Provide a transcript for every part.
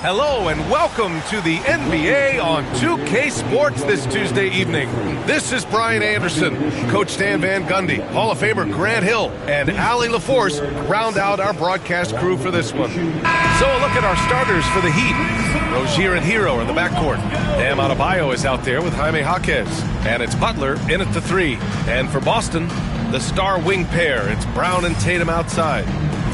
Hello and welcome to the NBA on 2K Sports this Tuesday evening. This is Brian Anderson, Coach Stan Van Gundy, Hall of Famer Grant Hill, and Allie LaForce round out our broadcast crew for this one. So a look at our starters for the Heat. Rozier and Hero in the backcourt. Bam Adebayo is out there with Jaime Jaquez. And it's Butler in at the three. And for Boston, the star wing pair. It's Brown and Tatum outside.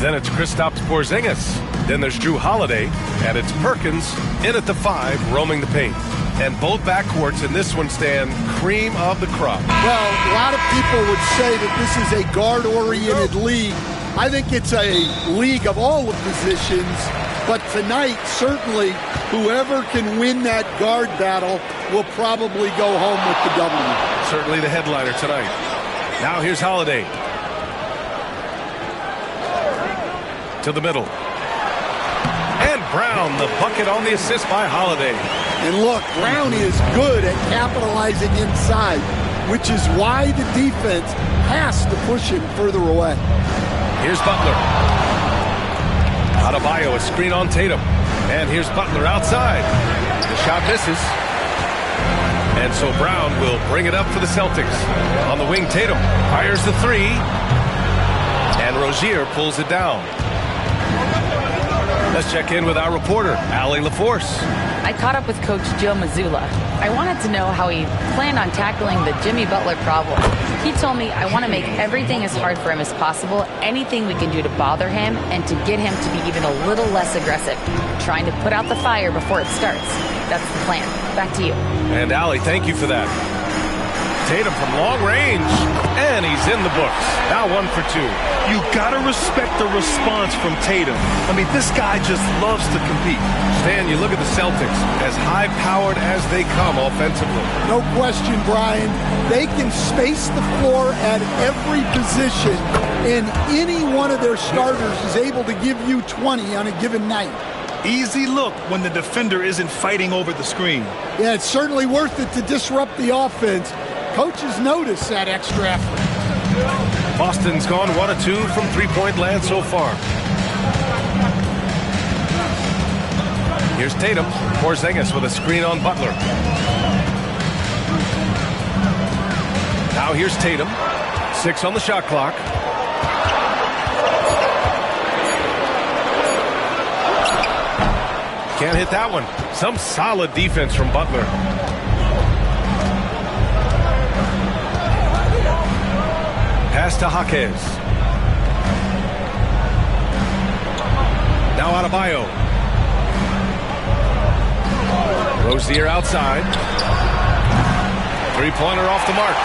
Then it's Kristaps Porzingis. Then there's Drew Holiday, and it's Perkins in at the five, roaming the paint. And both backcourts in this one stand cream of the crop. Well, a lot of people would say that this is a guard-oriented league. I think it's a league of all the positions, but tonight, certainly, whoever can win that guard battle will probably go home with the W. Certainly the headliner tonight. Now here's Holiday. To the middle. And Brown, the bucket on the assist by Holiday. And look, Brown is good at capitalizing inside, which is why the defense has to push him further away. Here's Butler. Adebayo, a screen on Tatum. And here's Butler outside. The shot misses. And so Brown will bring it up for the Celtics. On the wing, Tatum fires the three. And Rozier pulls it down. Let's check in with our reporter, Allie LaForce. I caught up with Coach Joe Mazzulla. I wanted to know how he planned on tackling the Jimmy Butler problem. He told me I want to make everything as hard for him as possible, anything we can do to bother him, and to get him to be even a little less aggressive, trying to put out the fire before it starts. That's the plan. Back to you. And Allie, thank you for that. Tatum from long range, and he's in the books. Now 1 for 2. You gotta respect the response from Tatum. I mean, this guy just loves to compete. Stan, you look at the Celtics, as high-powered as they come offensively. No question, Brian. They can space the floor at every position, and any one of their starters is able to give you 20 on a given night. Easy look when the defender isn't fighting over the screen. Yeah, it's certainly worth it to disrupt the offense. Coaches notice that extra effort. Boston's gone 1 of 2 from three-point land so far. Here's Tatum. Porzingis with a screen on Butler. Now here's Tatum. 6 on the shot clock. Can't hit that one. Some solid defense from Butler. Pass to Jaquez. Now Adebayo. Rozier outside. Three-pointer off the mark.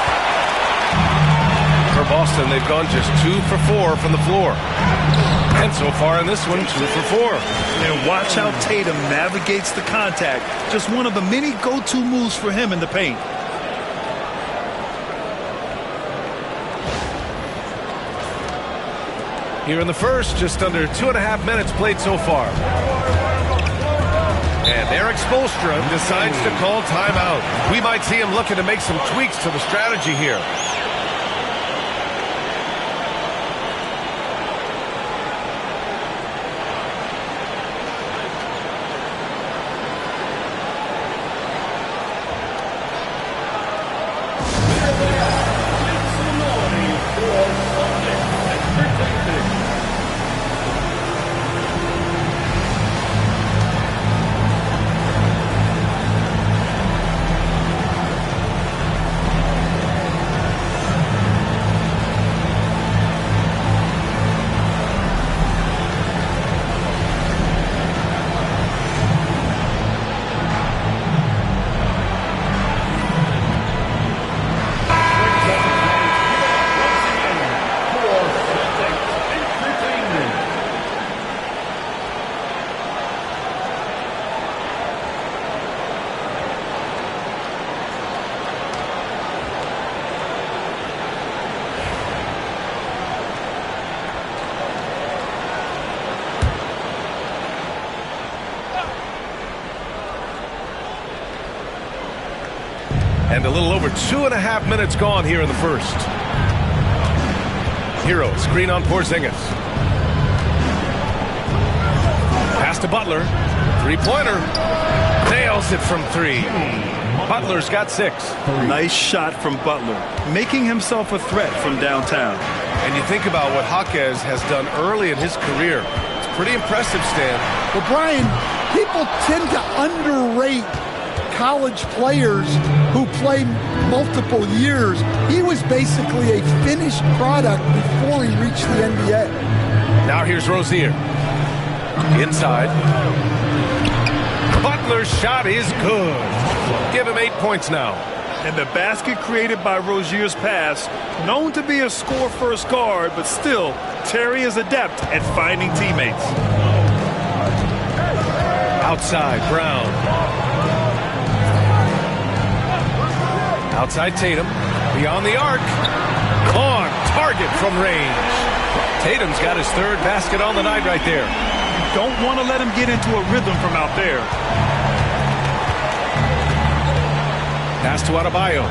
For Boston, they've gone just 2 for 4 from the floor. And so far in this one, 2 for 4. And watch how Tatum navigates the contact. Just one of the many go-to moves for him in the paint. Here in the first, just under 2.5 minutes played so far. And Eric Spoelstra decides to call timeout. We might see him looking to make some tweaks to the strategy here. And a little over 2.5 minutes gone here in the first. Hero, screen on Porzingis. Pass to Butler. Three-pointer. Nails it from 3. Butler's got 6. Nice shot from Butler, making himself a threat from downtown. And you think about what Jaquez has done early in his career. It's pretty impressive, Stan. Well, Brian, people tend to underrate college players who play multiple years. He was basically a finished product before he reached the NBA. Now here's Rozier. Inside. Butler's shot is good. Give him 8 points now. And the basket created by Rozier's pass, known to be a score-first guard, but still, Terry is adept at finding teammates. Outside, Brown. Outside Tatum. Beyond the arc. On target from range. Tatum's got his 3rd basket on the night right there. Don't want to let him get into a rhythm from out there. Pass to Adebayo.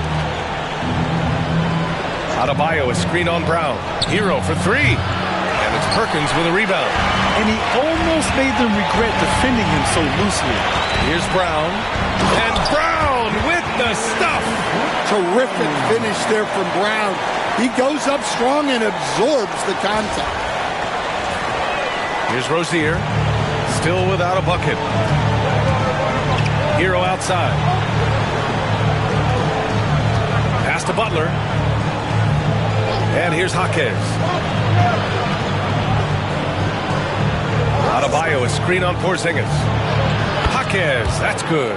Adebayo is screen on Brown. Hero for 3. And it's Perkins with a rebound. And he almost made them regret defending him so loosely. Here's Brown. And Brown with the stuff. Terrific finish there from Brown. He goes up strong and absorbs the contact. Here's Rozier. Still without a bucket. Hero outside. Pass to Butler. And here's Jaquez. Adebayo is screen on Porzingis. Jaquez, that's good.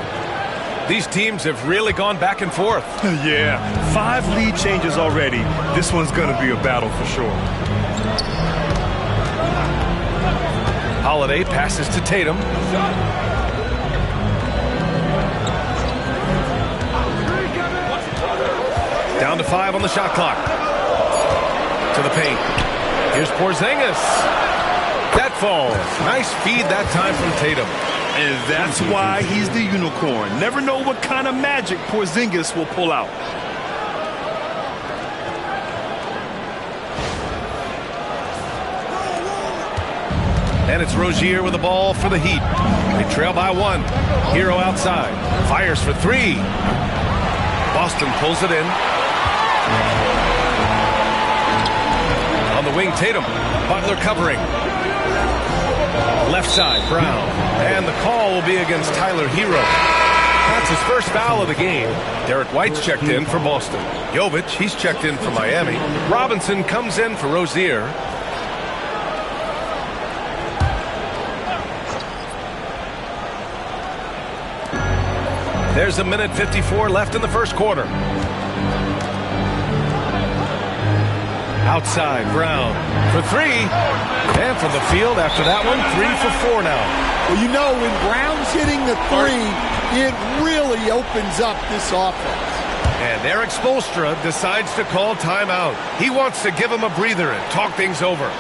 These teams have really gone back and forth. Yeah, 5 lead changes already. This one's going to be a battle for sure. Holiday passes to Tatum. Down to 5 on the shot clock. To the paint. Here's Porzingis. That falls. Nice feed that time from Tatum. And that's why he's the unicorn. Never know what kind of magic Porzingis will pull out. And it's Rozier with the ball for the Heat. They trail by 1. Hero outside. Fires for 3. Boston pulls it in. On the wing, Tatum. Butler covering. Left side, Brown. And the call will be against Tyler Hero. That's his first foul of the game. Derek White's checked in for Boston. Jovic, he's checked in for Miami. Robinson comes in for Rozier. There's a minute 54 left in the first quarter. Outside, Brown for 3. And from the field after that one, 3 for 4 now. Well, you know, when Brown's hitting the 3, it really opens up this offense. And Eric Spoelstra decides to call timeout. He wants to give him a breather and talk things over.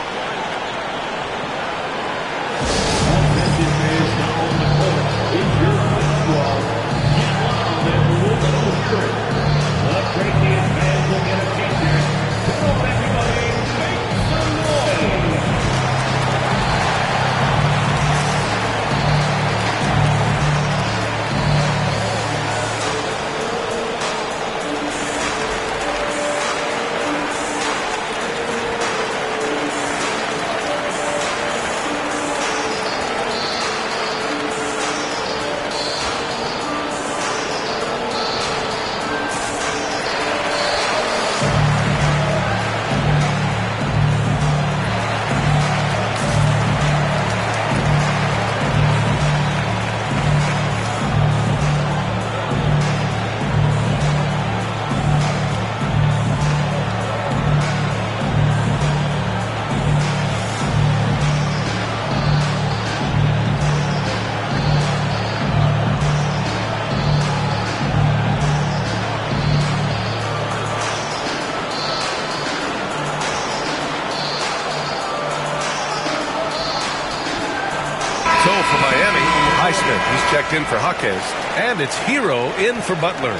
For Miami, Highsmith, he's checked in for Jaquez, and it's Hero in for Butler.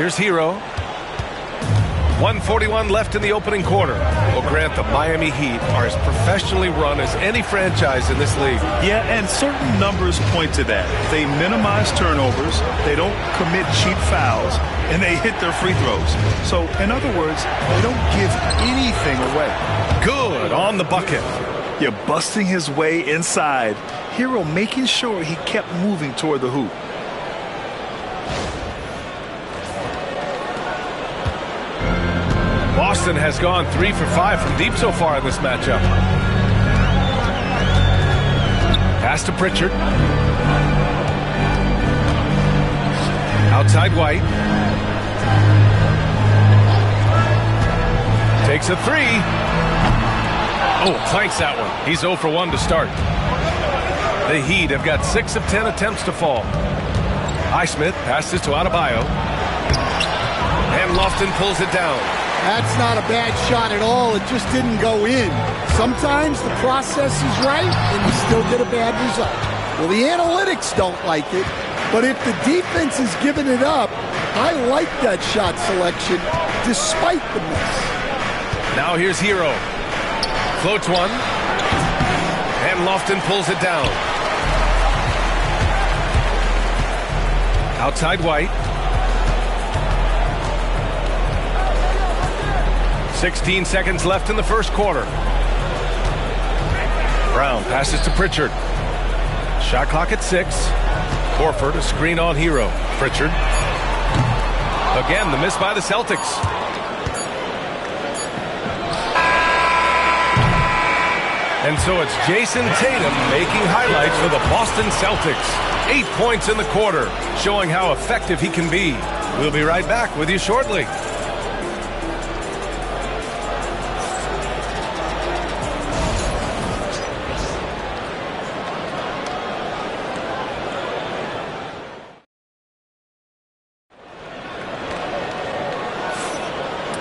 Here's Hero. 1:41 left in the opening quarter. Well, Grant, the Miami Heat are as professionally run as any franchise in this league. Yeah, and certain numbers point to that. They minimize turnovers, they don't commit cheap fouls, and they hit their free throws. So, in other words, they don't give anything away. Good on the bucket. You're busting his way inside. Hero making sure he kept moving toward the hoop. Boston has gone 3 for 5 from deep so far in this matchup. Pass to Pritchard. Outside White. Takes a 3. Oh, planks that one. He's 0 for 1 to start. The Heat have got 6 of 10 attempts to fall. Highsmith passes to Adebayo. And Lofton pulls it down. That's not a bad shot at all. It just didn't go in. Sometimes the process is right, and you still get a bad result. Well, the analytics don't like it, but if the defense is giving it up, I like that shot selection despite the miss. Now here's Hero. Floats one. And Lofton pulls it down. Outside White. 16 seconds left in the first quarter. Brown passes to Pritchard. Shot clock at 6. Horford, a screen on Hero. Pritchard. Again, the miss by the Celtics. And so it's Jason Tatum making highlights for the Boston Celtics. 8 points in the quarter, showing how effective he can be. We'll be right back with you shortly.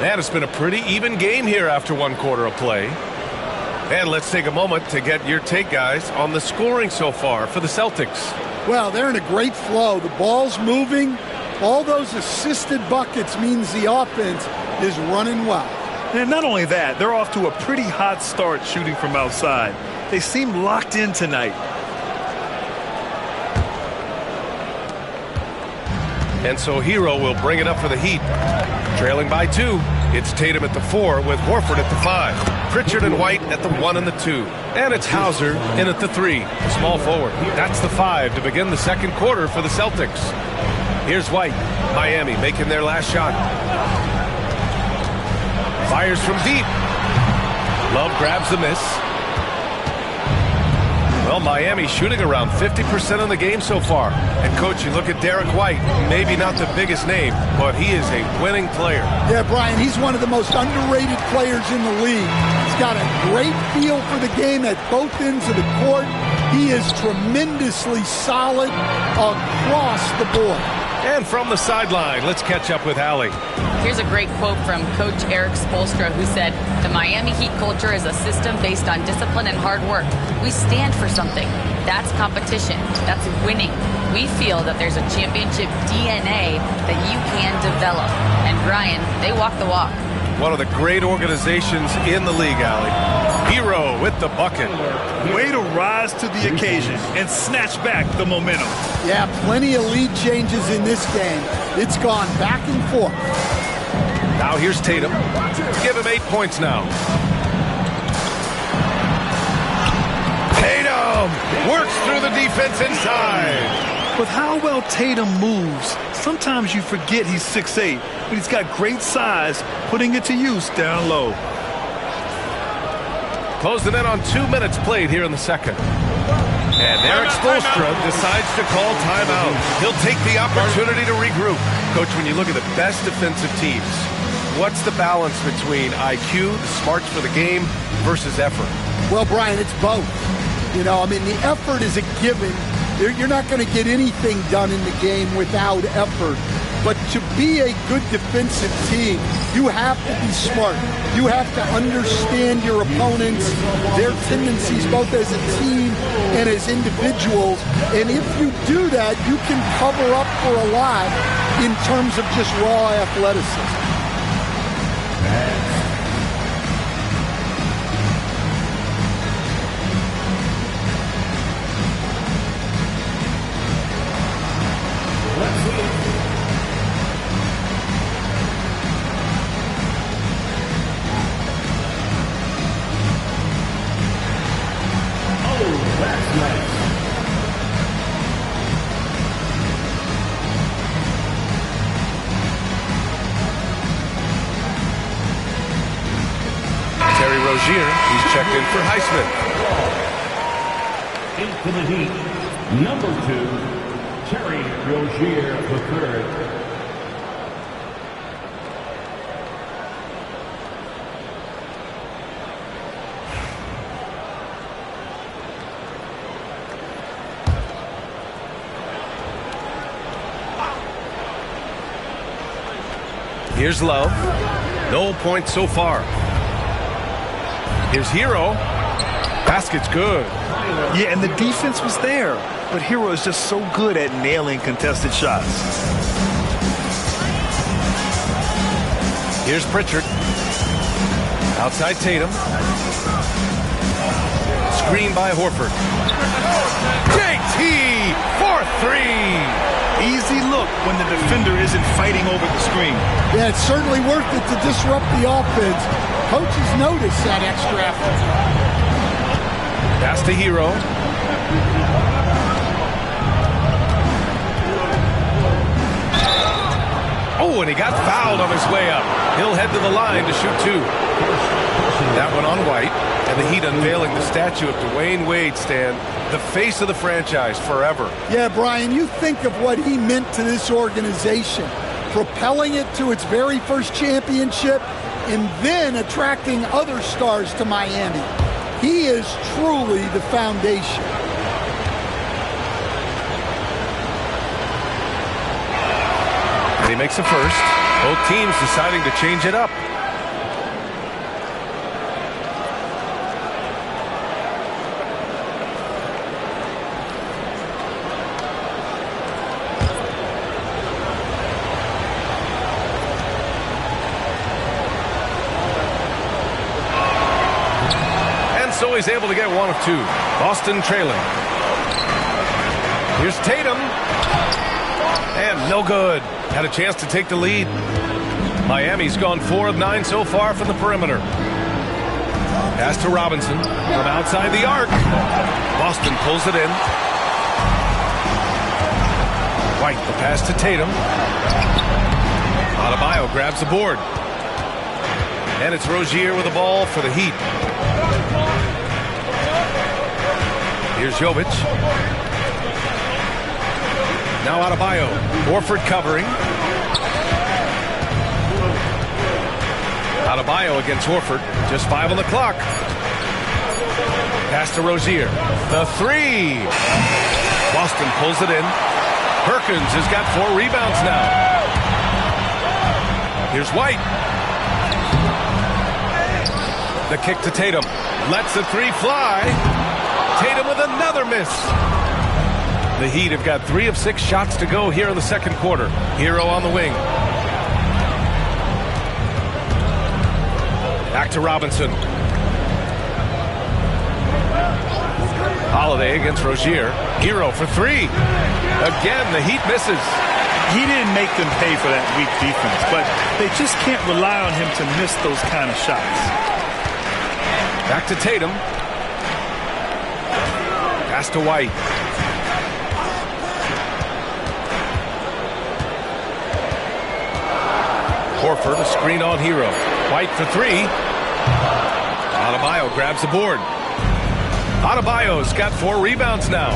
And it's been a pretty even game here after 1 quarter of play. And let's take a moment to get your take, guys, on the scoring so far for the Celtics. Well, they're in a great flow. The ball's moving. All those assisted buckets means the offense is running well. And not only that, they're off to a pretty hot start shooting from outside. They seem locked in tonight. And so Hero will bring it up for the Heat. Trailing by 2. It's Tatum at the 4 with Horford at the 5. Pritchard and White at the 1 and the 2. And it's Hauser in at the 3. Small forward. That's the 5 to begin the second quarter for the Celtics. Here's White. Miami making their last shot. Fires from deep. Love grabs the miss. Well, Miami shooting around 50% in the game so far. And, Coach, you look at Derek White, maybe not the biggest name, but he is a winning player. Yeah, Brian, he's one of the most underrated players in the league. He's got a great feel for the game at both ends of the court. He is tremendously solid across the board. And from the sideline, let's catch up with Allie. Here's a great quote from Coach Eric Spoelstra, who said, "The Miami Heat culture is a system based on discipline and hard work. We stand for something. That's competition. That's winning. We feel that there's a championship DNA that you can develop." And Brian, they walk the walk. One of the great organizations in the league, Allie. Hero with the bucket. Way to rise to the occasion and snatch back the momentum. Yeah, plenty of lead changes in this game. It's gone back and forth. Now here's Tatum. Give him 8 points now. Tatum works through the defense inside. With how well Tatum moves, sometimes you forget he's 6'8", but he's got great size, putting it to use down low. Closing in on 2 minutes played here in the second. And Eric Spoelstra decides to call timeout. He'll take the opportunity to regroup. Coach, when you look at the best defensive teams, what's the balance between IQ, the smarts for the game, versus effort? Well, Brian, it's both. You know, I mean, the effort is a given. You're not going to get anything done in the game without effort. But to be a good defensive team, you have to be smart. You have to understand your opponents, their tendencies, both as a team and as individuals. And if you do that, you can cover up for a lot in terms of just raw athleticism. He's checked in for Highsmith. Into the Heat, number 2, Terry Rozier III. Here's Love. No points so far. Here's Hero. Basket's good. Yeah, and the defense was there. But Hero is just so good at nailing contested shots. Here's Pritchard. Outside Tatum. Screen by Horford. JT for 3. Easy look when the defender isn't fighting over the screen. Yeah, it's certainly worth it to disrupt the offense. Coaches notice that extra effort. Pass to Hero. Oh, and he got fouled on his way up. He'll head to the line to shoot 2. That one on White. And the Heat unveiling the statue of Dwayne Wade, Stan, the face of the franchise forever. Yeah, Brian, you think of what he meant to this organization, propelling it to its very first championship and then attracting other stars to Miami. He is truly the foundation. And he makes a first. Both teams deciding to change it up. So he's able to get 1 of 2. Boston trailing. Here's Tatum. And no good. Had a chance to take the lead. Miami's gone 4 of 9 so far from the perimeter. Pass to Robinson from outside the arc. Boston pulls it in. White, the pass to Tatum. Adebayo grabs the board. And it's Rozier with the ball for the Heat. Here's Jovic. Now Adebayo. Horford covering. Adebayo against Horford. Just 5 on the clock. Pass to Rozier. The 3. Boston pulls it in. Perkins has got 4 rebounds now. Here's White. The kick to Tatum. Lets the 3 fly. Tatum with another miss. The Heat have got 3 of 6 shots to go here in the second quarter. Hero on the wing. Back to Robinson. Holiday against Rozier. Hero for 3. Again, the Heat misses. He didn't make them pay for that weak defense, but they just can't rely on him to miss those kind of shots. Back to Tatum. Pass to White. Horford, a screen on Hero. White for 3. Adebayo grabs the board. Adebayo's got 4 rebounds now.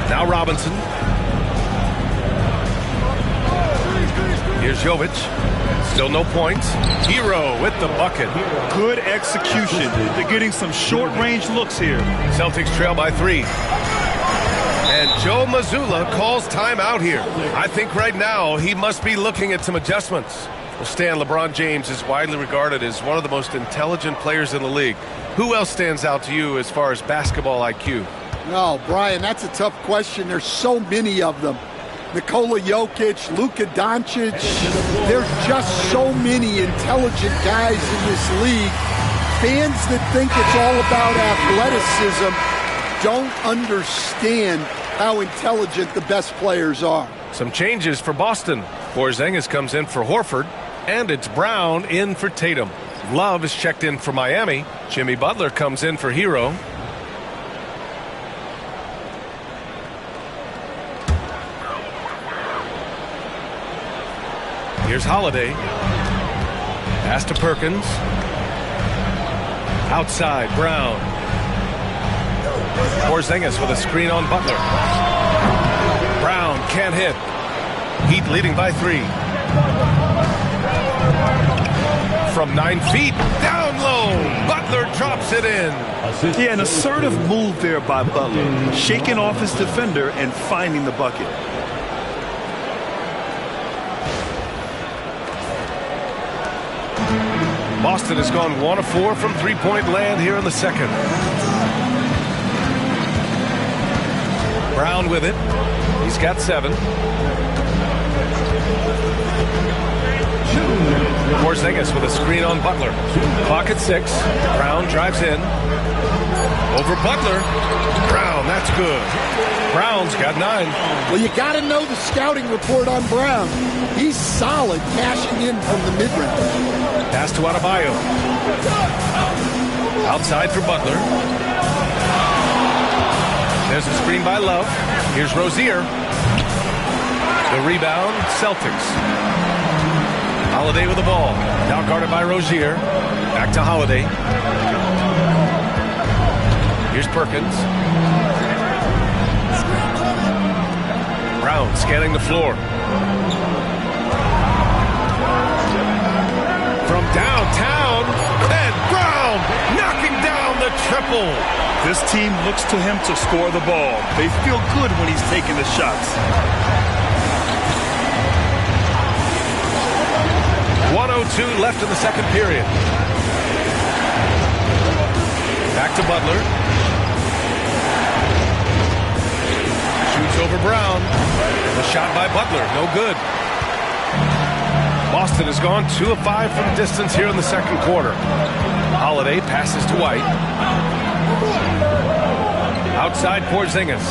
Now Robinson. Here's Jovic. Still no points. Hero with the bucket. Good execution. They're getting some short-range looks here. Celtics trail by 3. And Joe Mazzulla calls timeout here. I think right now he must be looking at some adjustments. Well, Stan, LeBron James is widely regarded as one of the most intelligent players in the league. Who else stands out to you as far as basketball IQ? No, Brian, that's a tough question. There's so many of them. Nikola Jokic, Luka Doncic. There's just so many intelligent guys in this league. Fans that think it's all about athleticism don't understand how intelligent the best players are. Some changes for Boston. Porzingis comes in for Horford, and it's Brown in for Tatum. Love is checked in for Miami. Jimmy Butler comes in for Hero. Here's Holiday. Pass to Perkins. Outside, Brown. Porzingis with a screen on Butler. Brown can't hit. Heat leading by 3. From 9 feet, down low. Butler drops it in. Yeah, an assertive move there by Butler. Shaking off his defender and finding the bucket. Boston has gone 1 of 4 from three-point land here in the second. Brown with it. He's got 7. Porzingis with a screen on Butler. Clock at 6. Brown drives in. Over Butler. Brown, that's good. Brown's got 9. Well, you got to know the scouting report on Brown. He's solid cashing in from the mid-range. Pass to Adebayo. Outside for Butler. There's a screen by Love. Here's Rozier. The rebound, Celtics. Holiday with the ball. Now guarded by Rozier. Back to Holiday. Here's Perkins. Brown scanning the floor. From downtown, and Brown knocking down the triple. This team looks to him to score the ball. They feel good when he's taking the shots. 1:02 left in the second period. Back to Butler. Shoots over Brown. The shot by Butler, no good. Boston has gone 2 of 5 from distance here in the second quarter. Holiday passes to White. Outside Porzingis.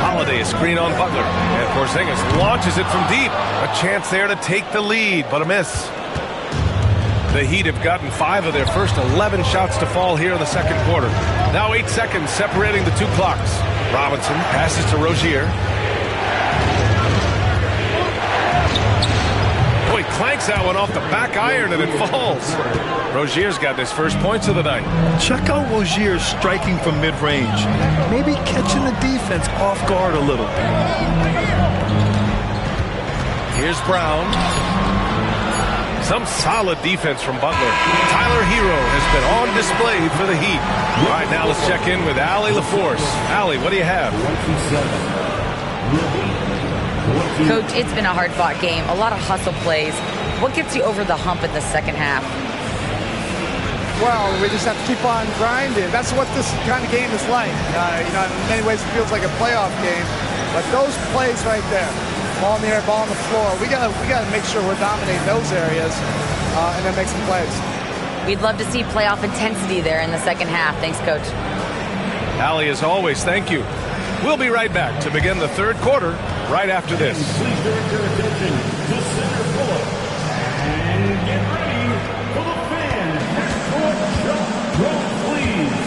Holiday a screen on Butler. And Porzingis launches it from deep. A chance there to take the lead, but a miss. The Heat have gotten 5 of their first 11 shots to fall here in the second quarter. Now 8 seconds separating the 2 clocks. Robinson passes to Rozier. Boy, clanks that one off the back iron and it falls. Rozier's got his first points of the night. Check out Rozier striking from mid-range. Maybe catching the defense off guard a little. Here's Brown. Some solid defense from Butler. Tyler Hero has been on display for the Heat. All right, now let's check in with Allie LaForce. Allie, what do you have? Coach, it's been a hard-fought game. A lot of hustle plays. What gets you over the hump in the second half? Well, we just have to keep on grinding. That's what this kind of game is like. In many ways, it feels like a playoff game. But those plays right there, ball in the air, ball on the floor, we gotta make sure we're dominating those areas and then make some plays. We'd love to see playoff intensity there in the second half. Thanks, Coach. Allie, as always, thank you. We'll be right back to begin the third quarter right after this. Please direct your attention to center court and get ready for the fans. Half-court shot clock, please.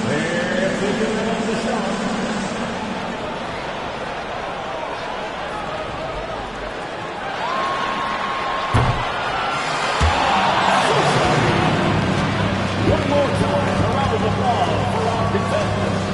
They're picking up the shot. One more time, a round of applause for our contestants.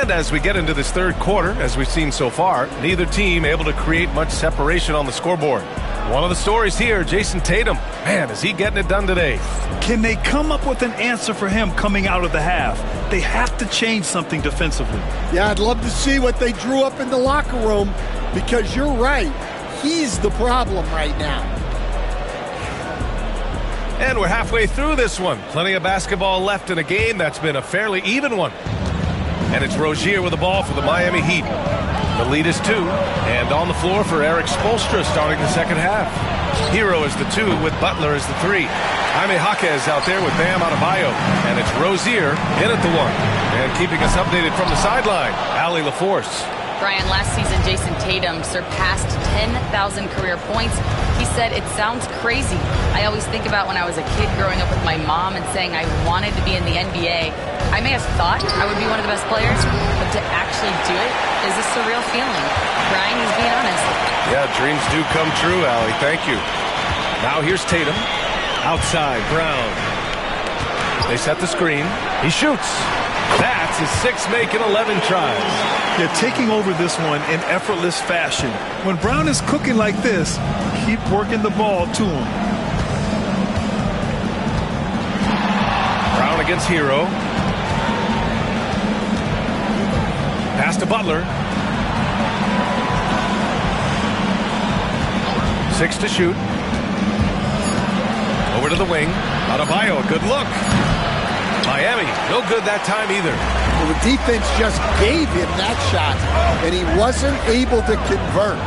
And as we get into this third quarter, as we've seen so far, neither team able to create much separation on the scoreboard. One of the stories here, Jason Tatum. Man, is he getting it done today? Can they come up with an answer for him coming out of the half? They have to change something defensively. Yeah, I'd love to see what they drew up in the locker room, because you're right. He's the problem right now. And we're halfway through this one. Plenty of basketball left in a game that's been a fairly even one. And it's Rozier with the ball for the Miami Heat. The lead is 2, and on the floor for Eric Spoelstra starting the second half. Hero is the 2 with Butler as the 3. Jaime Jaquez out there with Bam Adebayo, and it's Rozier in at the 1. And keeping us updated from the sideline, Allie LaForce. Brian, last season, Jason Tatum surpassed 10,000 career points. He said, "It sounds crazy. I always think about when I was a kid growing up with my mom and saying I wanted to be in the NBA. I may have thought I would be one of the best players, but to actually do it is a surreal feeling." Brian, he's being honest. Yeah, dreams do come true, Allie. Thank you. Now here's Tatum. Outside, Brown. They set the screen. He shoots. That's his 6th make in 11 tries. They're taking over this one in effortless fashion. When Brown is cooking like this, keep working the ball to him. Brown against Hero. Pass to Butler. 6 to shoot. Over to the wing. Adebayo, a good look. Miami, no good that time either. Well, the defense just gave him that shot, and he wasn't able to convert.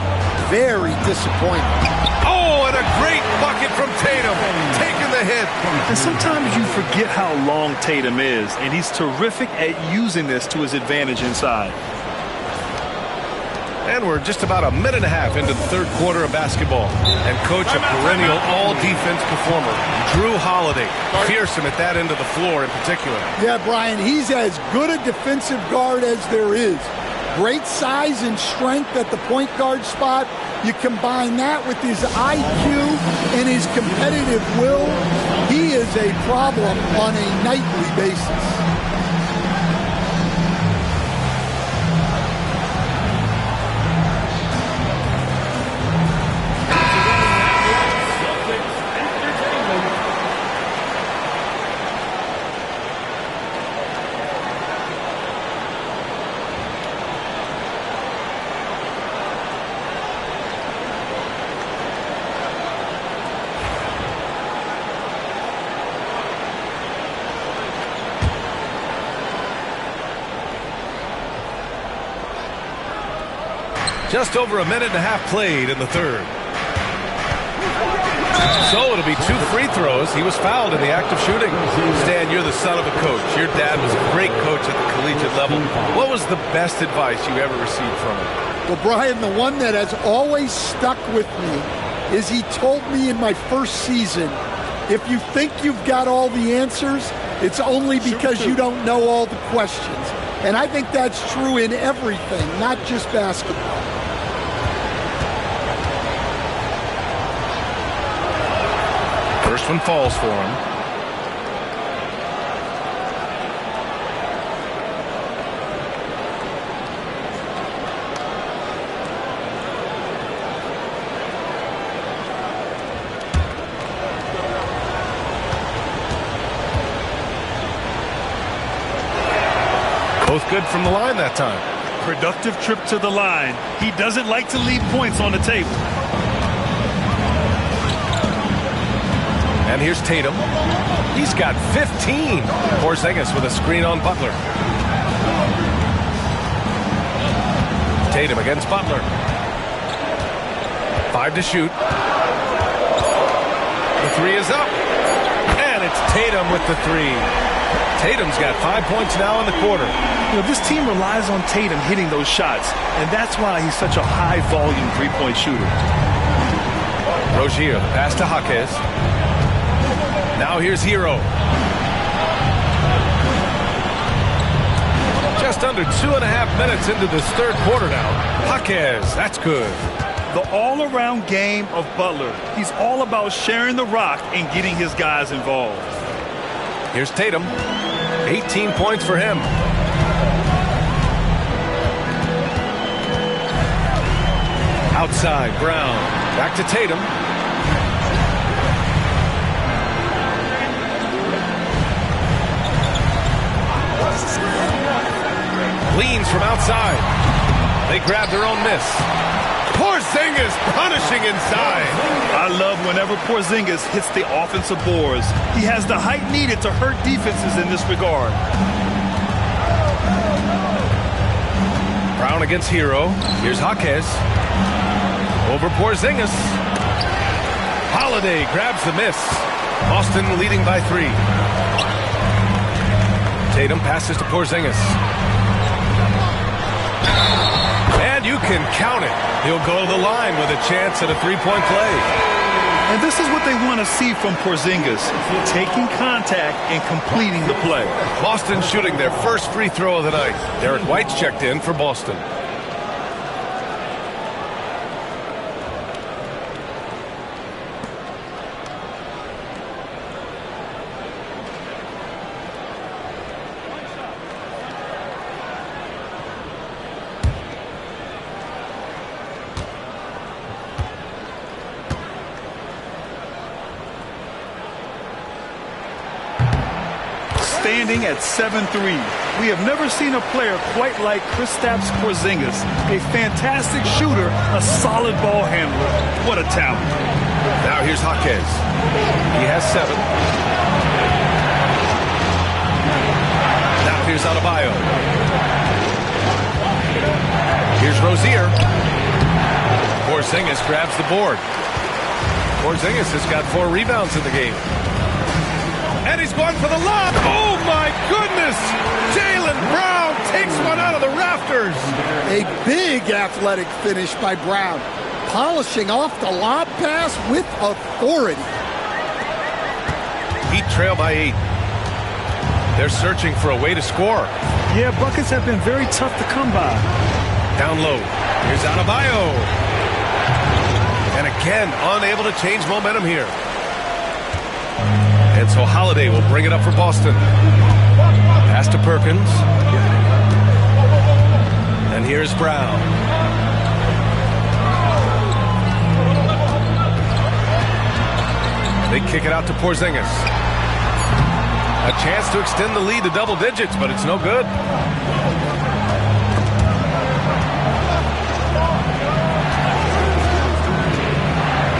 Very disappointing. Oh, and a great bucket from Tatum, taking the hit. And sometimes you forget how long Tatum is, and he's terrific at using this to his advantage inside. And we're just about a minute and a half into the third quarter of basketball. And coach, a perennial all-defense performer, Drew Holiday, fearsome at that end of the floor in particular. Yeah, Brian, he's as good a defensive guard as there is. Great size and strength at the point guard spot. You combine that with his IQ and his competitive will, he is a problem on a nightly basis. Just over a minute and a half played in the third. So it'll be 2 free throws. He was fouled in the act of shooting. Stan, you're the son of a coach. Your dad was a great coach at the collegiate level. What was the best advice you ever received from him? Well, Brian, the one that has always stuck with me is he told me in my first season, if you think you've got all the answers, it's only because you don't know all the questions. And I think that's true in everything, not just basketball. First one falls for him. Both good from the line that time. Productive trip to the line. He doesn't like to leave points on the table. And here's Tatum. He's got 15. Porzingis with a screen on Butler. Tatum against Butler. 5 to shoot. The 3 is up. And it's Tatum with the 3. Tatum's got 5 points now in the quarter. You know, this team relies on Tatum hitting those shots, and that's why he's such a high-volume three-point shooter. Rozier, the pass to Jaquez. Now here's Hero. Just under 2.5 minutes into this third quarter now. Jaquez, that's good. The all-around game of Butler. He's all about sharing the rock and getting his guys involved. Here's Tatum. 18 points for him. Outside, Brown. Back to Tatum. Leans from outside. They grab their own miss. Porzingis punishing inside. I love whenever Porzingis hits the offensive boards. He has the height needed to hurt defenses in this regard. Brown against Hero. Here's Jaquez. Over Porzingis. Holiday grabs the miss. Boston leading by 3. Tatum passes to Porzingis. And you can count it. He'll go to the line with a chance at a 3-point play. And this is what they want to see from Porzingis, taking contact and completing the play. Boston shooting their first free throw of the night. Derek White's checked in for Boston. Standing at 7'3", we have never seen a player quite like Kristaps Porzingis. A fantastic shooter, a solid ball handler. What a talent. Now here's Jaquez. He has 7. Now here's Adebayo. Here's Rozier. Porzingis grabs the board. Porzingis has got 4 rebounds in the game. And he's going for the lob. Oh, my goodness. Jaylen Brown takes one out of the rafters. A big athletic finish by Brown. Polishing off the lob pass with authority. Heat trail by 8. They're searching for a way to score. Yeah, buckets have been very tough to come by. Down low. Here's Adebayo. And again, unable to change momentum here. And so Holiday will bring it up for Boston. Pass to Perkins. And here's Brown. They kick it out to Porzingis. A chance to extend the lead to double digits, but it's no good.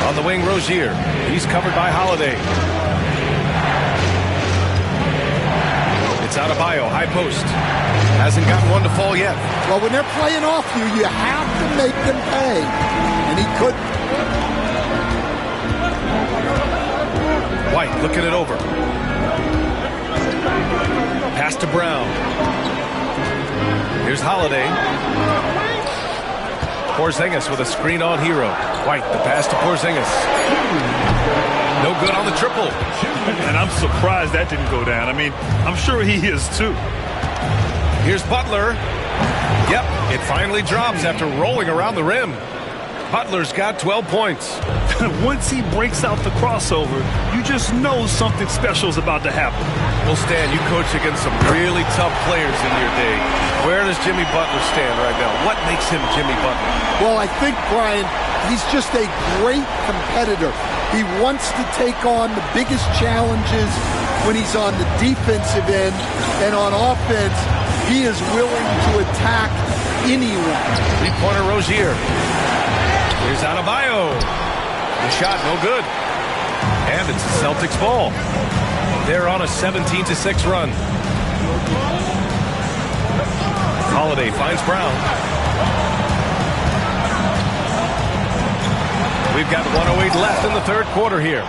On the wing, Rozier. He's covered by Holiday. It's Adebayo, high post. Hasn't gotten one to fall yet. Well, when they're playing off you, you have to make them pay. And he couldn't. White looking it over. Pass to Brown. Here's Holiday. Porzingis with a screen on Hero. White, the pass to Porzingis. No good on the triple. And I'm surprised that didn't go down. I mean, I'm sure he is too. Here's Butler. Yep, it finally drops after rolling around the rim. Butler's got 12 points. Once he breaks out the crossover, you just know something special is about to happen. Well, Stan, you coach against some really tough players in your day. Where does Jimmy Butler stand right now? What makes him Jimmy Butler? Well, I think, Brian, he's just a great competitor. He wants to take on the biggest challenges when he's on the defensive end, and on offense, he is willing to attack anyone. Three-pointer Rozier. Here's Adebayo. The shot, no good. And it's the Celtics ball. They're on a 17-6 run. Holiday finds Brown. We've got 1:08 left in the third quarter here.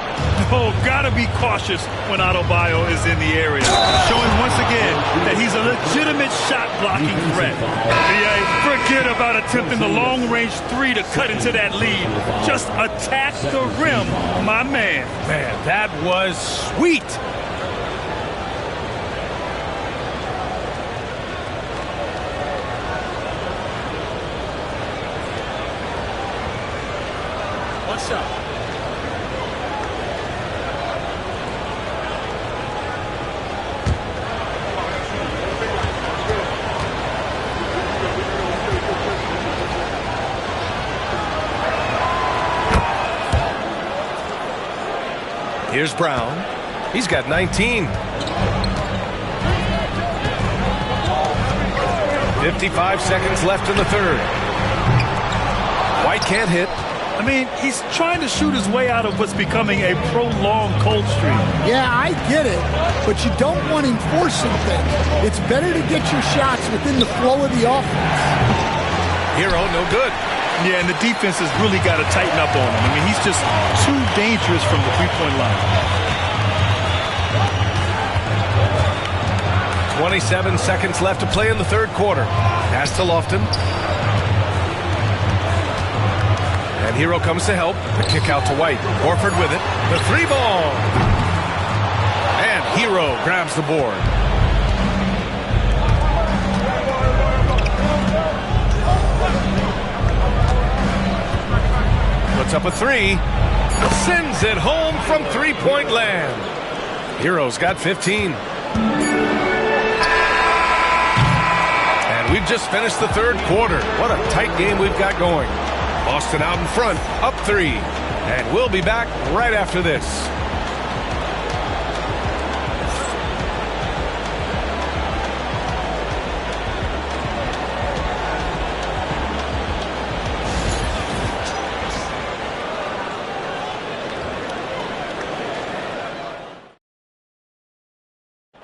Oh, gotta be cautious when Adebayo is in the area. Showing once again that he's a legitimate shot-blocking threat. NBA, forget about attempting the long-range 3 to cut into that lead. Just attack the rim, my man. Man, that was sweet. What's up? Here's Brown. He's got 19. 55 seconds left in the third. White can't hit. I mean, he's trying to shoot his way out of what's becoming a prolonged cold streak. Yeah, I get it, but you don't want him forcing things. It's better to get your shots within the flow of the offense. Hero, no good. Yeah, and the defense has really got to tighten up on him. I mean, he's just too dangerous from the three-point line. 27 seconds left to play in the third quarter. Pass to Lofton. And Hero comes to help. The kick out to White. Horford with it. The three ball. And Hero grabs the board. Puts up a three. Sends it home from three-point land. Hero's got 15. And we've just finished the third quarter. What a tight game we've got going. Boston out in front, up 3. And we'll be back right after this.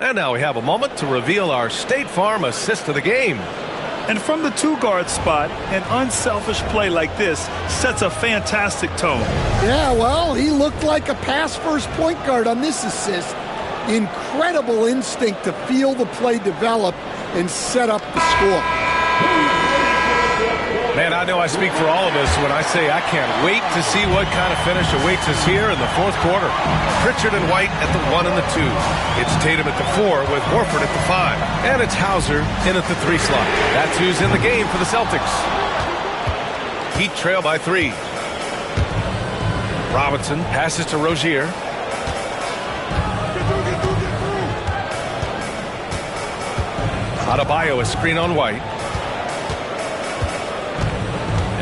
And now we have a moment to reveal our State Farm assist of the game. And from the two-guard spot, an unselfish play like this sets a fantastic tone. Yeah, well, he looked like a pass-first point guard on this assist. Incredible instinct to feel the play develop and set up the score. Man, I know I speak for all of us when I say I can't wait to see what kind of finish awaits us here in the fourth quarter. Pritchard and White at the 1 and the 2. It's Tatum at the 4 with Horford at the 5. And it's Hauser in at the 3 slot. That's who's in the game for the Celtics. Heat trail by 3. Robinson passes to Rozier. Adebayo a screen on White.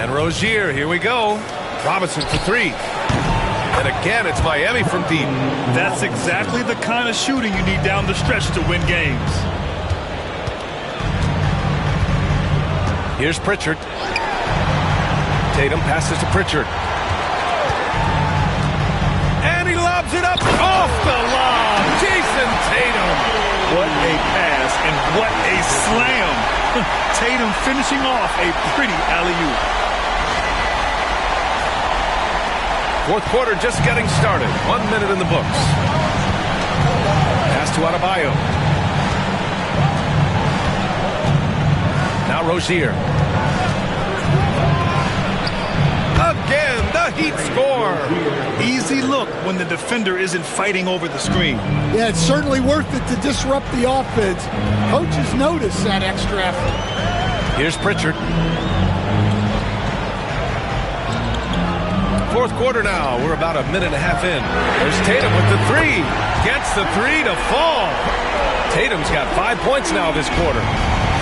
And Rozier, here we go. Robinson for 3. And again, it's Miami from deep. That's exactly the kind of shooting you need down the stretch to win games. Here's Pritchard. Tatum passes to Pritchard. And he lobs it up off the lob. Jason Tatum. What a pass and what a slam. Tatum finishing off a pretty alley-oop. Fourth quarter just getting started. 1 minute in the books. Pass to Adebayo. Now Rozier. Again, the Heat score. Easy look when the defender isn't fighting over the screen. Yeah, it's certainly worth it to disrupt the offense. Coaches notice that extra effort. Here's Pritchard. Fourth quarter now. We're about a minute and a half in. There's Tatum with the 3. Gets the 3 to fall. Tatum's got 5 points now this quarter.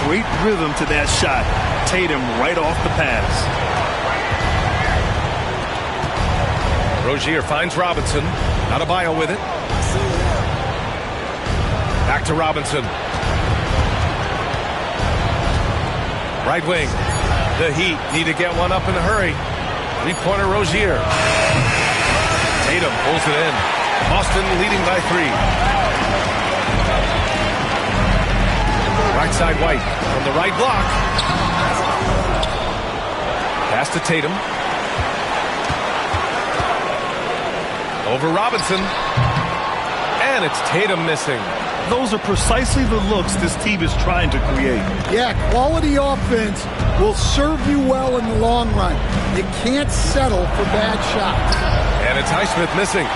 Great rhythm to that shot. Tatum right off the pass. Rozier finds Robinson. Adebayo with it. Back to Robinson. Right wing. The Heat need to get one up in a hurry. Three-pointer Rozier. Tatum pulls it in. Boston leading by 3. Right side White from the right block. Pass to Tatum. Over Robinson. And it's Tatum missing. Those are precisely the looks this team is trying to create. Yeah, quality offense will serve you well in the long run. You can't settle for bad shots. And it's Highsmith missing.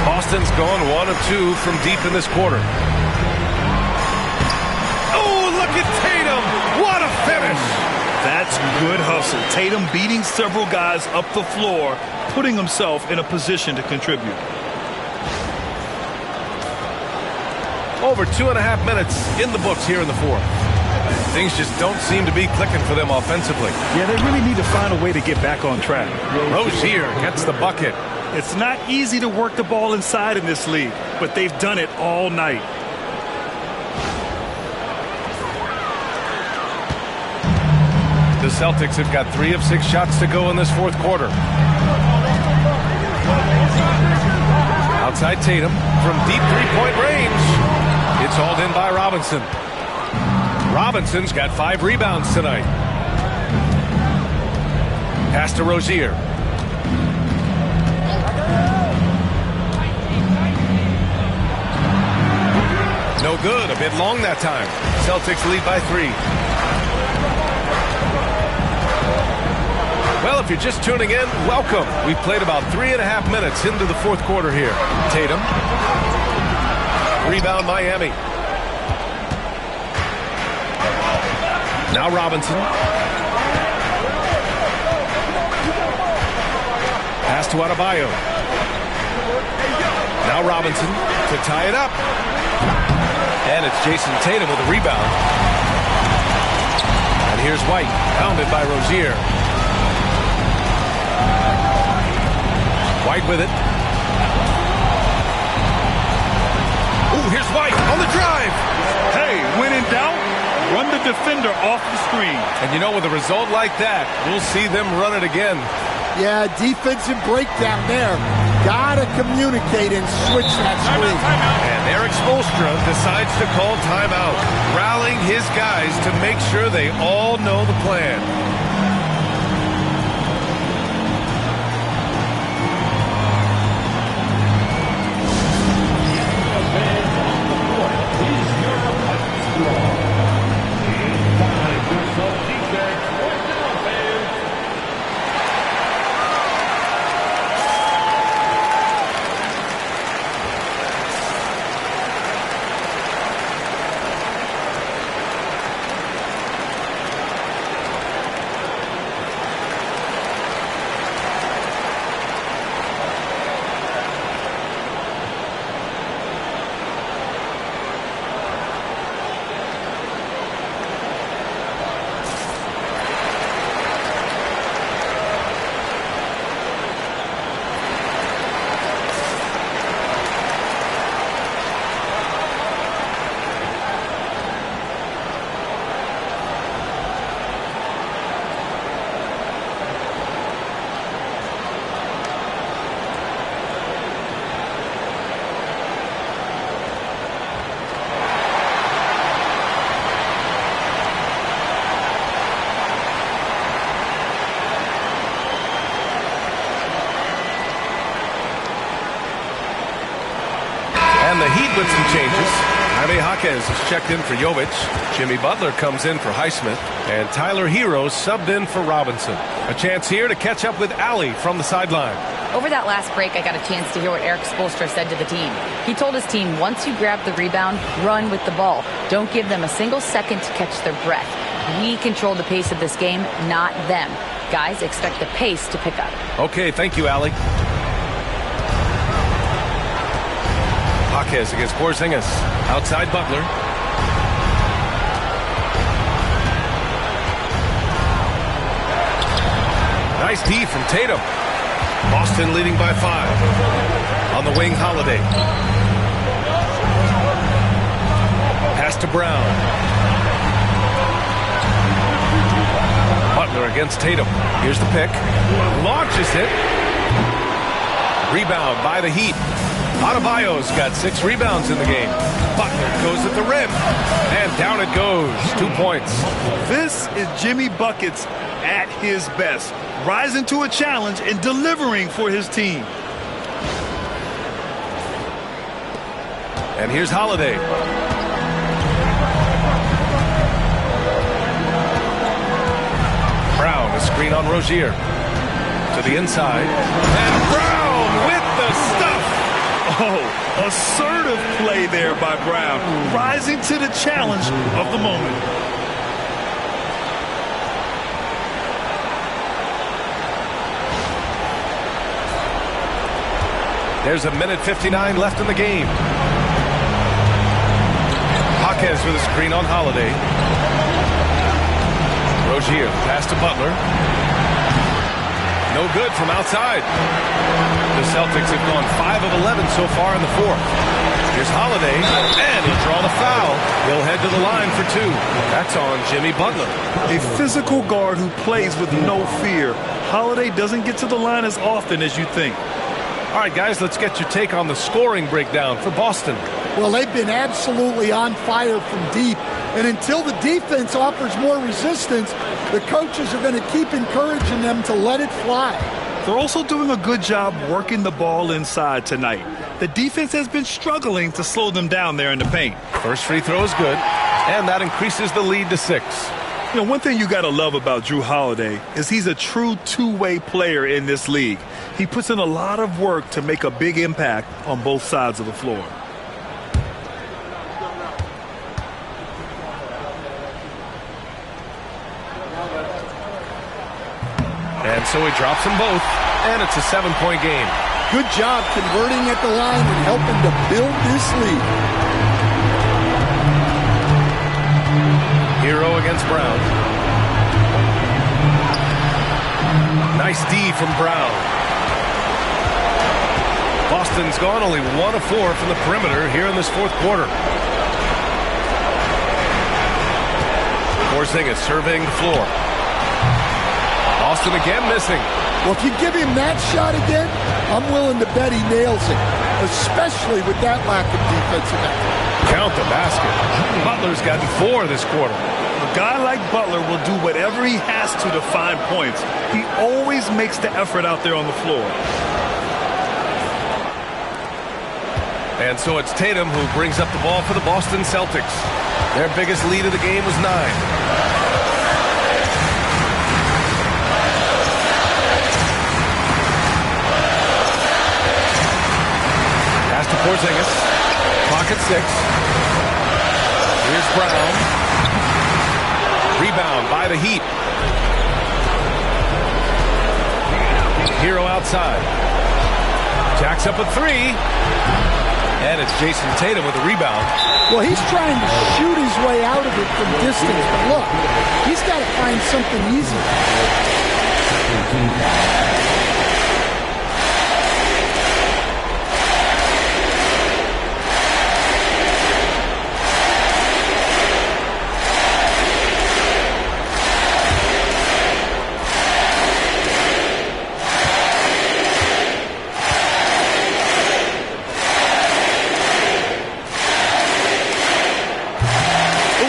Boston's gone 1 of 2 from deep in this quarter. Oh, look at Tatum. What a finish. That's good hustle. Tatum beating several guys up the floor, putting himself in a position to contribute. Over 2.5 minutes in the books here in the fourth. Things just don't seem to be clicking for them offensively. Yeah, they really need to find a way to get back on track. Rozier gets the bucket. It's not easy to work the ball inside in this league, but they've done it all night. The Celtics have got 3 of 6 shots to go in this fourth quarter. Outside Tatum from deep three-point range. It's hauled in by Robinson. Robinson's got 5 rebounds tonight. Pass to Rozier. No good. A bit long that time. Celtics lead by 3. Well, if you're just tuning in, welcome. We've played about 3.5 minutes into the fourth quarter here. Tatum. Rebound Miami. Now Robinson. Pass to Adebayo. Now Robinson to tie it up. And it's Jason Tatum with a rebound. And here's White, pounded by Rozier. White with it. Ooh, here's White on the drive. Hey, when in doubt, run the defender off the screen. And you know, with a result like that, we'll see them run it again. Yeah, defensive breakdown there. Gotta communicate and switch that screen. And Eric Spoelstra decides to call timeout, rallying his guys to make sure they all know the plan. And the Heat with some changes. Jaime Jaquez is checked in for Jovic. Jimmy Butler comes in for Highsmith. And Tyler Hero subbed in for Robinson. A chance here to catch up with Allie from the sideline. Over that last break, I got a chance to hear what Eric Spoelstra said to the team. He told his team, once you grab the rebound, run with the ball. Don't give them a single second to catch their breath. We control the pace of this game, not them. Guys, expect the pace to pick up. Okay, thank you, Allie. Jaquez against Porzingis. Outside Butler. Nice D from Tatum. Boston leading by 5. On the wing, Holiday. Pass to Brown. Butler against Tatum. Here's the pick. Launches it. Rebound by the Heat. Adebayo's got 6 rebounds in the game. Butler goes at the rim. And down it goes. 2 points. This is Jimmy Buckets at his best. Rising to a challenge and delivering for his team. And here's Holiday. Brown, a screen on Rozier. To the inside. And Brown with the stuff. Oh, assertive play there by Brown. Rising to the challenge of the moment. There's 1:59 left in the game. Jaquez with a screen on Holiday. Rozier, pass to Butler. No good from outside. The Celtics have gone 5 of 11 so far in the fourth. Here's Holiday, and he's drawn a foul. He'll head to the line for 2. That's on Jimmy Butler. A physical guard who plays with no fear. Holiday doesn't get to the line as often as you think. All right, guys, let's get your take on the scoring breakdown for Boston. Well, they've been absolutely on fire from deep. And until the defense offers more resistance, the coaches are going to keep encouraging them to let it fly. They're also doing a good job working the ball inside tonight. The defense has been struggling to slow them down there in the paint. First free throw is good, and that increases the lead to 6. You know, one thing you got to love about Jrue Holiday is he's a true two-way player in this league. He puts in a lot of work to make a big impact on both sides of the floor. And so he drops them both, and it's a 7-point game. Good job converting at the line and helping to build this lead. Hero against Brown. Nice D from Brown. Boston's gone only 1 of 4 from the perimeter here in this fourth quarter. Porzingis surveying the floor. Boston again missing. Well, if you give him that shot again, I'm willing to bet he nails it, especially with that lack of defensive effort. Count the basket. Butler's gotten 4 this quarter. A guy like Butler will do whatever he has to find points. He always makes the effort out there on the floor. And so it's Tatum who brings up the ball for the Boston Celtics. Their biggest lead of the game was 9. Pass to Porzingis. Clock at 6. Here's Brown. Rebound by the Heat. Hero outside. Jacks up a 3. And it's Jason Tatum with a rebound. Well, he's trying to shoot his way out of it from distance. But look, he's got to find something easy.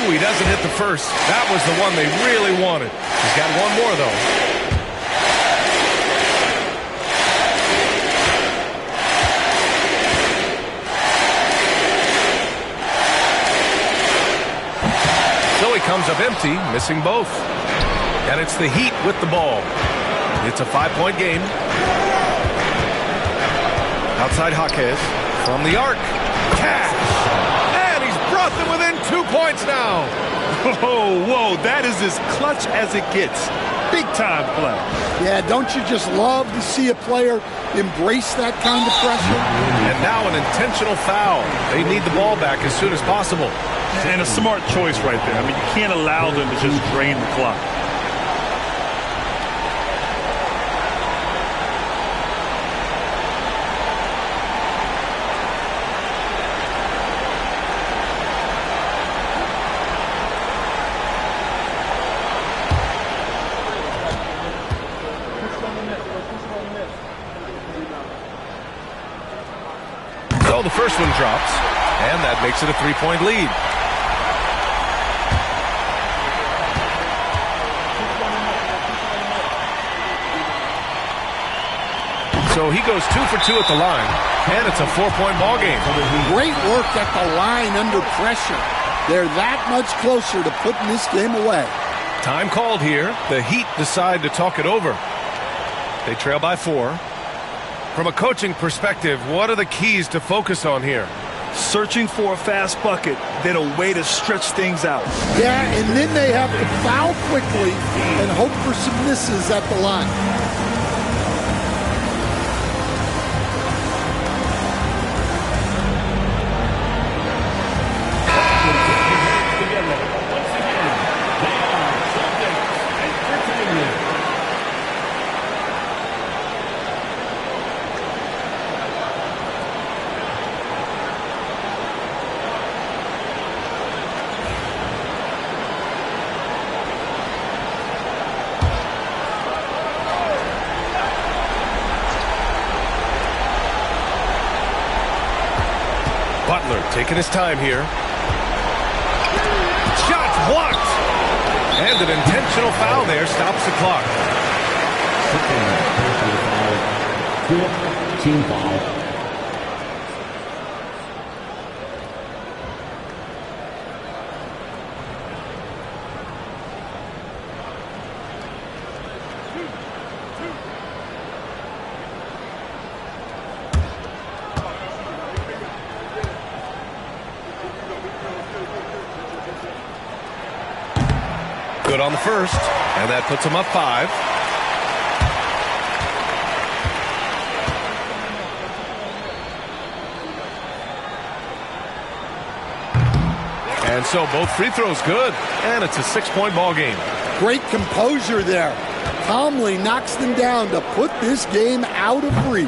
He doesn't hit the first. That was the one they really wanted. He's got one more, though. So he comes up empty, missing both. And it's the Heat with the ball. It's a 5-point game. Outside Jaquez from the arc. Cash! Brought them within 2 points now. Whoa, that is as clutch as it gets. Big time play. Yeah, don't you just love to see a player embrace that kind of pressure? And now an intentional foul. They need the ball back as soon as possible. And a smart choice right there. I mean, you can't allow them to just drain the clock. So the first one drops, and that makes it a 3-point lead. So he goes 2 for 2 at the line, and it's a 4-point ball game. Great work at the line under pressure. They're that much closer to putting this game away. Time called here. The Heat decide to talk it over. They trail by 4. From a coaching perspective, what are the keys to focus on here? Searching for a fast bucket, then a way to stretch things out. Yeah, and then they have to foul quickly and hope for some misses at the line. Taking his time here. Shot blocked. And an intentional foul there stops the clock. Team foul. Good on the first, and that puts him up 5. And so both free throws good, and it's a 6-point ball game. Great composure there. Calmly knocks them down to put this game out of reach.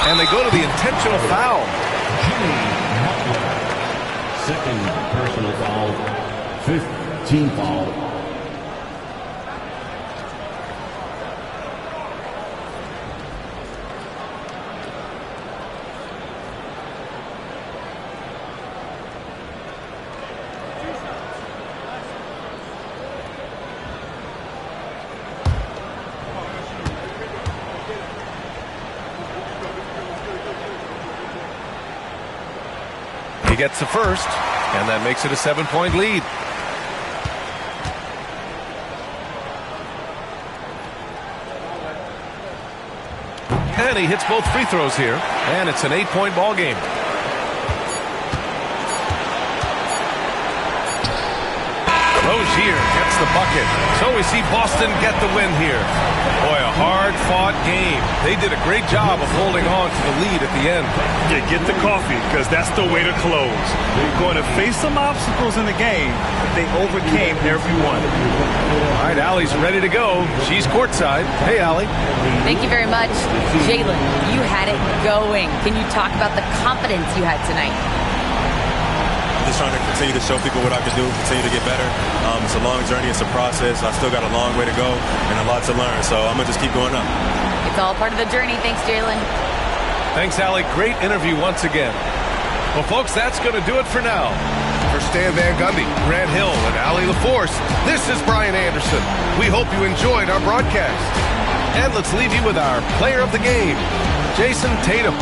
And they go to the intentional foul. Second personal foul. 5th team foul. He gets the first, and that makes it a 7-point lead. And he hits both free throws here, and it's an 8-point ball game. Rozier gets the bucket. So we see Boston get the win here. Boy, a hard-fought game. They did a great job of holding on to the lead at the end. Yeah, get the coffee, because that's the way to close. You're going to face some obstacles in the game, but they overcame every one. All right, Allie's ready to go. She's courtside. Hey, Allie. Thank you very much. Jalen, you had it going. Can you talk about the confidence you had tonight? Just trying to continue to show people what I can do, continue to get better. It's a long journey, it's a process. I still got a long way to go and a lot to learn, so I'm going to just keep going up. It's all part of the journey. Thanks, Jalen. Thanks, Allie. Great interview once again. Well, folks, that's going to do it for now. For Stan Van Gundy, Grant Hill, and Allie LaForce, this is Brian Anderson. We hope you enjoyed our broadcast. And let's leave you with our player of the game, Jason Tatum.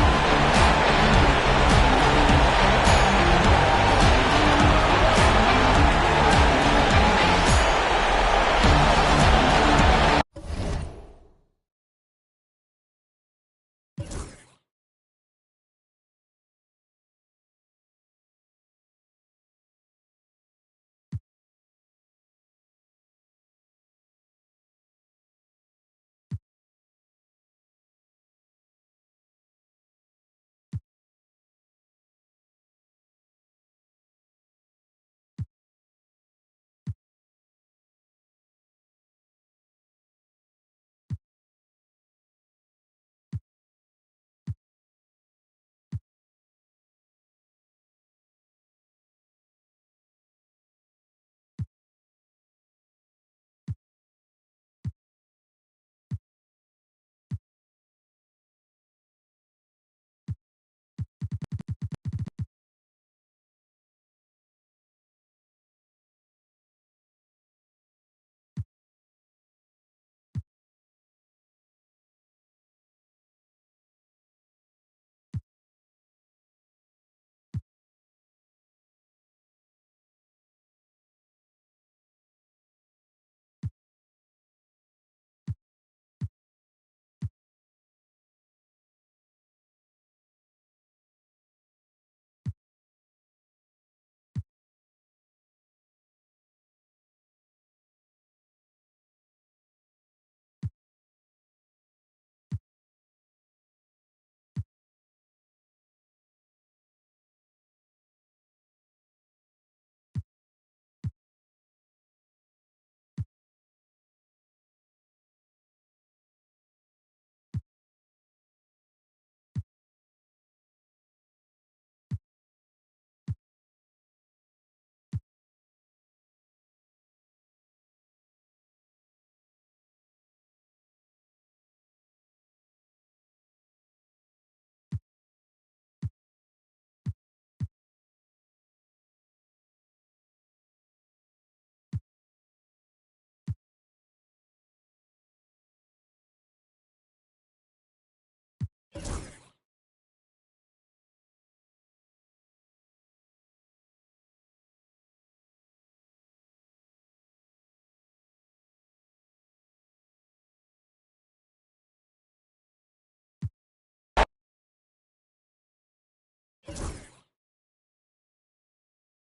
Bye.